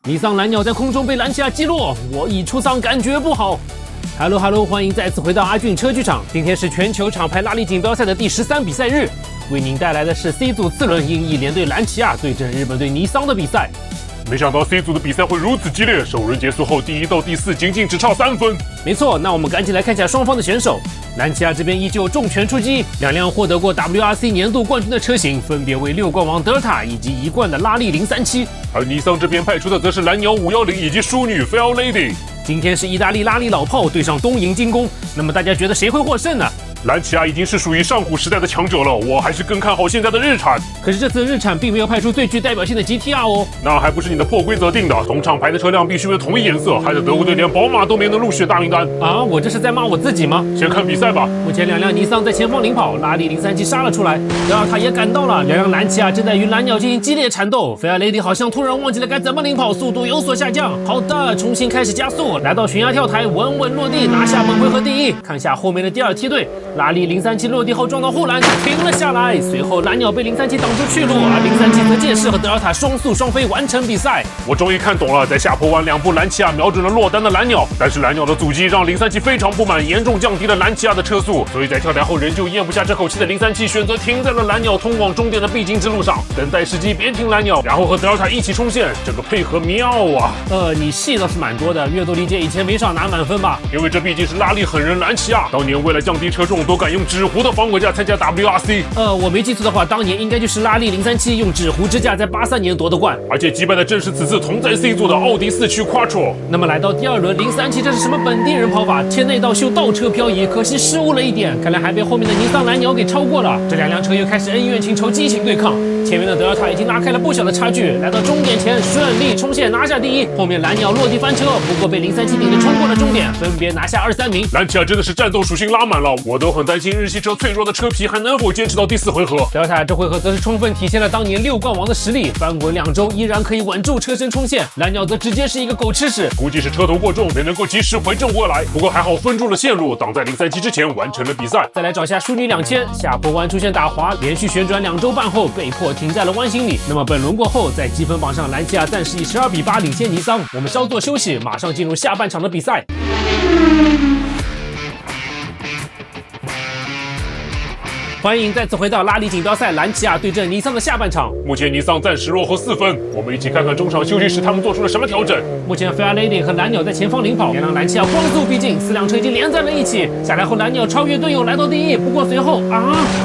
尼桑蓝鸟在空中被兰奇亚击落，我已出丧，感觉不好。Hello， 欢迎再次回到阿俊车剧场。今天是全球厂牌拉力锦标赛的第13比赛日，为您带来的是 C 组次轮英翼联队兰奇亚对阵日本队尼桑的比赛。没想到 C 组的比赛会如此激烈，首轮结束后，第1到第4仅仅只差3分。没错，那我们赶紧来看一下双方的选手。兰奇亚这边依旧重拳出击，两辆获得过 WRC 年度冠军的车型，分别为6冠王德尔塔以及1冠的拉力037。而尼桑这边派出的则是蓝鸟510以及淑女 Fair Lady。今天是意大利拉力老炮对上东瀛精工，那么大家觉得谁会获胜呢？兰奇亚已经是属于上古时代的强者了，我还是更看好现在的日产。可是这次日产并没有派出最具代表性的 GTR 哦，那还不是你的破规则定的？同厂牌的车辆必须为同一颜色，害得德国队连宝马都没能入选大名单啊！我这是在骂我自己吗？先看比赛吧。目前两辆尼桑在前方领跑，拉力037杀了出来，德尔塔也赶到了，两辆兰奇亚正在与蓝鸟进行激烈缠斗。Fair Lady 好像突然忘记了该怎么领跑，速度有所下降。好的，重新开始加速，来到悬崖跳台，稳稳落地，拿下本回合第1。看下后面的第2梯队，拉力037落地后撞到护栏，停了下来。随后蓝鸟被037挡住去路，而037则借势和德尔塔双速双飞完成比赛。我终于看懂了，在下坡弯2步，兰奇亚瞄准了落单的蓝鸟，但是蓝鸟的阻击让037非常不满，严重降低了兰奇亚的车速，所以在跳台后仍旧咽不下这口气的037选择停在了蓝鸟通往终点的必经之路上，等待时机别停蓝鸟，然后和德尔塔一起冲线，这个配合妙啊！你戏倒是蛮多的，阅读理解以前没少拿满分吧？因为这毕竟是拉力狠人兰奇亚，当年为了降低车重，都敢用纸糊的防滚架参加 WRC。我没记错的话，当年应该就是拉力037用纸糊支架在83年夺得冠，而且击败的正是此次同在 C 组的奥迪4驱 Quattro。那么来到第2轮，037这是什么本地人跑法？前内道秀倒车漂移，可惜失误了一点，看来还被后面的尼桑蓝鸟给超过了。这两辆车又开始恩怨情仇激情对抗，前面的德尔塔已经拉开了不小的差距，来到终点前顺利冲线拿下第1，后面蓝鸟落地翻车，不过被037顶着冲过了终点，分别拿下2、3名。兰奇亚真的是战斗属性拉满了，我都很担心日系车脆弱的车皮还能否坚持到第4回合。德尔塔这回合则是充分体现了当年6冠王的实力，翻滚2周依然可以稳住车身冲线，蓝鸟则直接是一个狗吃屎，估计是车头过重，没能够及时回正过来，不过还好分住了线路，挡在037之前完成了比赛。再来找下淑女2000，下坡弯出现打滑，连续旋转2周半后被迫停在了弯心里。那么本轮过后，在积分榜上兰奇亚暂时以12比8领先尼桑。我们稍作休息，马上进入下半场的比赛。欢迎再次回到拉力锦标赛兰奇亚对阵尼桑的下半场。目前尼桑暂时落后4分，我们一起看看中场休息时他们做出了什么调整。目前 Fair Lady 和蓝鸟在前方领跑，两辆兰奇亚光速逼近，4辆车已经连在了一起。下来后蓝鸟超越队友来到第1，不过随后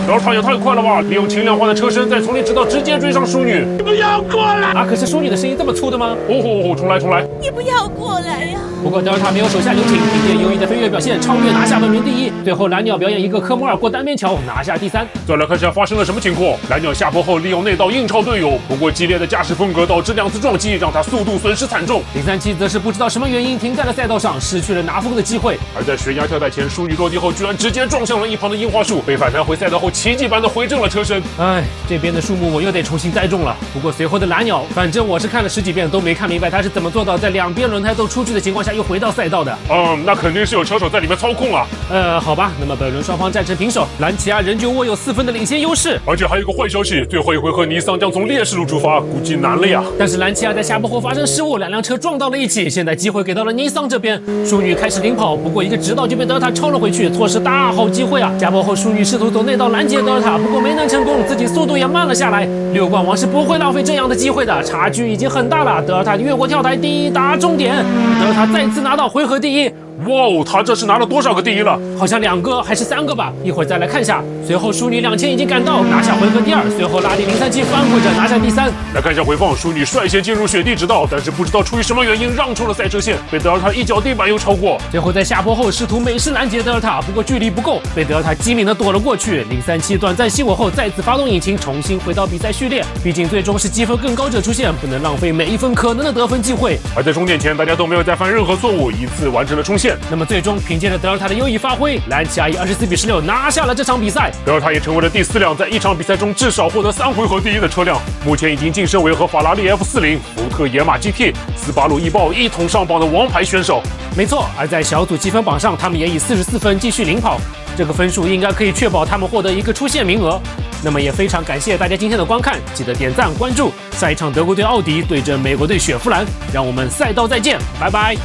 德尔塔也太快了吧！利用轻量化的车身在丛林直道直接追上淑女。你不要过来啊！可是淑女的声音这么粗的吗？重来！你不要过来呀！不过德尔塔没有手下留情，凭借优异的飞跃表现超越拿下本轮第1。最后蓝鸟表演一个科摩尔过单边桥拿下第3。再来看下发生了什么情况。蓝鸟下坡后利用内道硬超队友，不过激烈的驾驶风格导致2次撞击，让他速度损失惨重。037则是不知道什么原因停在了赛道上，失去了拿分的机会。而在悬崖跳台前，淑女落地后居然直接撞向了一旁的樱花树，被反弹回赛道后奇迹般的回正了车身。这边的树木我又得重新栽种了。不过随后的蓝鸟，反正我是看了10几遍都没看明白他是怎么做到在2边轮胎都出去的情况下又回到赛道的。那肯定是有车手在里面操控啊。好吧，那么本轮双方战成平手，兰奇亚仍旧握有4分的领先优势。而且还有一个坏消息，最后一回合尼桑将从劣势路出发，估计难了呀。但是兰奇亚在下坡后发生失误，两辆车撞到了一起，现在机会给到了尼桑这边。淑女开始领跑，不过一个直道就被德尔塔超了回去，错失大好机会啊！下坡后淑女试图走内道拦截德尔塔，不过没能成功，自己速度也慢了下来。6冠王是不会浪费这样的机会的，差距已经很大了。德尔塔越过跳台，第1打终点，德尔塔再次拿到回合第1。哇，他这是拿了多少个第1了？好像2个还是3个吧，一会儿再来看下。随后淑女2000已经赶到，拿下回合第2，随后拉力037翻回着拿下第3。来看一下回放，淑女率先进入雪地直道，但是不知道出于什么原因让出了赛车线，被德尔塔一脚地板又超过。最后在下坡后试图美式拦截德尔塔，不过距离不够，被德尔塔机敏的躲了过去。037短暂熄火后再次发动引擎，重新回到比赛序列。毕竟最终是积分更高者出现，不能浪费每一分可能的得分机会。而在终点前，大家都没有再犯任何错误，一次完成了冲线。那么最终凭借着德尔塔的优异发挥，兰奇亚以24比16拿下了这场比赛。德尔塔也成为了第4辆在一场比赛中至少获得3回合第1的车辆，目前已经晋升为和法拉利 F40、福特野马 GT、斯巴鲁翼豹一同上榜的王牌选手。没错，而在小组积分榜上，他们也以44分继续领跑，这个分数应该可以确保他们获得一个出线名额。那么也非常感谢大家今天的观看，记得点赞关注。下一场德国队奥迪对阵美国队雪佛兰，让我们赛道再见，拜拜。